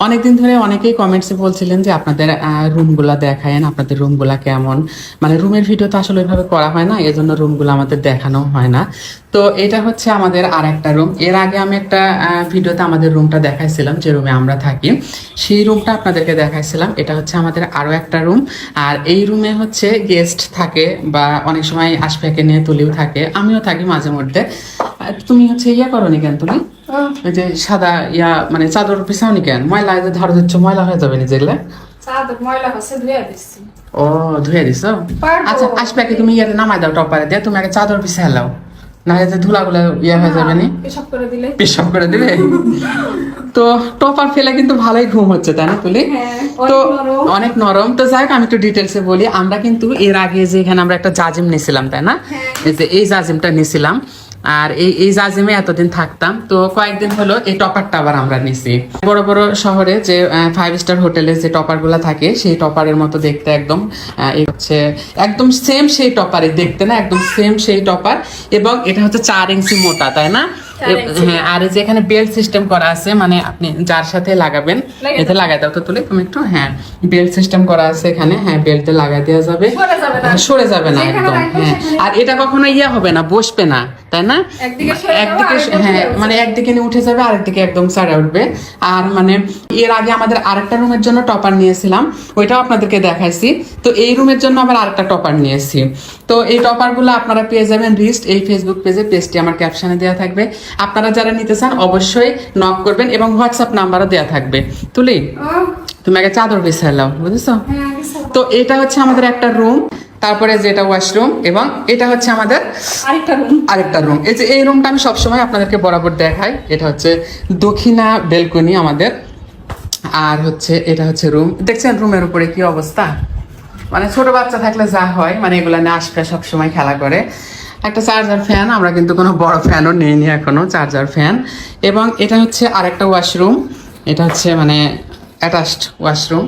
অনেকদিন ধরে অনেকেই কমেন্টসে বলছিলেন যে আপনাদের রুমগুলা দেখায়েন, আপনাদের রুমগুলা কেমন। মানে রুমের ভিডিও তো আসলে ওইভাবে করা হয় না, এজন্য রুমগুলো আমাদের দেখানো হয় না। তো এটা হচ্ছে আমাদের আর একটা রুম। এর আগে আমি একটা ভিডিওতে আমাদের রুমটা দেখাইছিলাম, যে রুমে আমরা থাকি সেই রুমটা আপনাদেরকে দেখাইছিলাম। এটা হচ্ছে আমাদের আরো একটা রুম। আর এই রুমে হচ্ছে গেস্ট থাকে, বা অনেক সময় আশপাশে নিয়ে তুলিও থাকে, আমিও থাকি মাঝে মধ্যে। তুমি হচ্ছে ইয়া করো নি কেন তুমি? ওই যে সাদা মানে চাদর পিছাওনি কেন? ময়লা ধরো দিচ্ছ, ময়লা হয়ে যাবে নিজেগুলা। চাদর ময়লা হচ্ছে ধুয়ে দিচ্ছি। ও, ধুয়ে দিছো? আচ্ছা, আসবে তুমি ইয়ারে নামাই দাও টপারে দিয়ে, তুমি আগে চাদর পিছাই লাও, না হলে ধুলাগুলো হয়ে যাবে নি। পেশাব করে দিলে পেশাব করে দিবে। তো টপার ফেলে কিন্তু ভালোই ঘুম হচ্ছে, তাই না তুলি? তো অনেক নরম। তো যাই হোক, আমি একটু ডিটেলসে বলি। আমরা কিন্তু এর আগে যে এখানে আমরা একটা জাজিম নিয়েছিলাম, তাই না? এই যে এই জাজিমটা নিয়েছিলাম, আর এই জাজিমে এতদিন থাকতাম। তো কয়েকদিন হলো এই টপারটা আবার আমরা নিছি। বড় বড় শহরে যে 5 স্টার হোটেলে যে টপার গুলা থাকে, সেই টপারের মতো দেখতে একদম। এই হচ্ছে একদম সেম সেই টপারে দেখতে, না একদম সেম সেই টপার। এবং এটা হচ্ছে 4 ইঞ্চি মোটা, তাই না? হ্যাঁ, আর এই যে এখানে বেল্ট সিস্টেম করা আছে, মানে আপনি যার সাথে লাগাবেন এতে লাগাই দাও তো তুলে তুমি একটু। হ্যাঁ, বেল্ট সিস্টেম করা আছে এখানে। হ্যাঁ, বেল্টে লাগাই দেওয়া যাবে, সরে যাবে না একদম। হ্যাঁ, আর এটা কখনো হবে না, বসবে না, তাই না? একদিকে হ্যাঁ, মানে একদিকে নিয়ে উঠে যাবে, আরেকদিকে একদম সারা উঠবে। আর মানে এর আগে আমাদের আরেকটা রুমের জন্য টপার নিয়েছিলাম, ওইটাও আপনাদেরকে দেখাইছি। তো এই রুমের জন্য আবার আরেকটা টপার নিয়েছি। তো এই টপার গুলো আপনারা পেয়ে যাবেন রিস্ট এই ফেসবুক পেজে, পেজটি আমার ক্যাপশনে দেওয়া থাকবে। আপনারা যারা নিতে চান অবশ্যই নক করবেন, এবং হোয়াটসঅ্যাপ নাম্বারও দেওয়া থাকবে। তুলি, তুমি আগে চাদর বিছাই লাও, বুঝেছো? তো এটা হচ্ছে আমাদের একটা রুম, তারপরে যেটা ওয়াশরুম, এবং এটা হচ্ছে আমাদের আরেকটা রুম। এই যে এই রুমটা আমি সবসময় আপনাদেরকে বরাবর দেখাই। এটা হচ্ছে দক্ষিণা বেলকনি আমাদের। আর হচ্ছে এটা হচ্ছে রুম। দেখছেন রুমের উপরে কি অবস্থা? মানে ছোট বাচ্চা থাকলে যা হয়, মানে এগুলা নিয়ে আসবে সবসময় খেলা করে। একটা চার্জার ফ্যান, আমরা কিন্তু কোনো বড় ফ্যানও নেইনি এখনো, চার্জার ফ্যান। এবং এটা হচ্ছে আরেকটা ওয়াশরুম। এটা হচ্ছে মানে অ্যাটাচড ওয়াশরুম।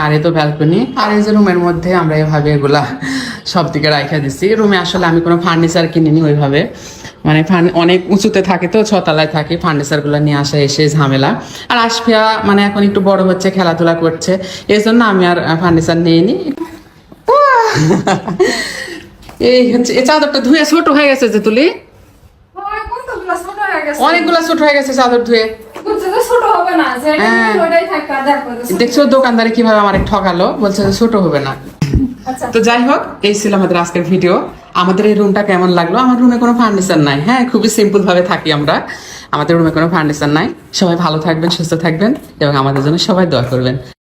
আর এই তো ব্যালকনি। আর এই যে রুমের মধ্যে আমরা এভাবে এগুলা সব দিকে রাখা দিছি। রুমে আসলে আমি কোনো ফার্নিচার কিনিনি ওইভাবে, মানে অনেক উঁচুতে থাকে তো, 6 তলায় থাকে, ফার্নিচার গুলো নিয়ে আসা এসে ঝামেলা। আর আসফিয়া মানে এখন একটু বড় হচ্ছে, খেলাধুলা করছে, এই জন্য আমি আর ফার্নিচার নিইনি। এই হচ্ছে এই চাদরটা ধুয়ে ছোট হয়ে গেছে যে তুলি, অনেকগুলা ছোট হয়ে গেছে চাদর ধুয়ে। দেখছো দোকানদারে কিভাবে আমার ঠকালো, বলছে যে ছোট হবে না। তো যাই হোক, এই ছিল আমাদের আজকের ভিডিও। আমাদের এই রুমটা কেমন লাগলো? আমার রুমে কোনো ফার্নিচার নাই, হ্যাঁ, খুবই সিম্পল ভাবে থাকি আমরা। আমাদের রুমে কোনো ফার্নিচার নাই। সবাই ভালো থাকবেন, সুস্থ থাকবেন, এবং আমাদের জন্য সবাই দোয়া করবেন।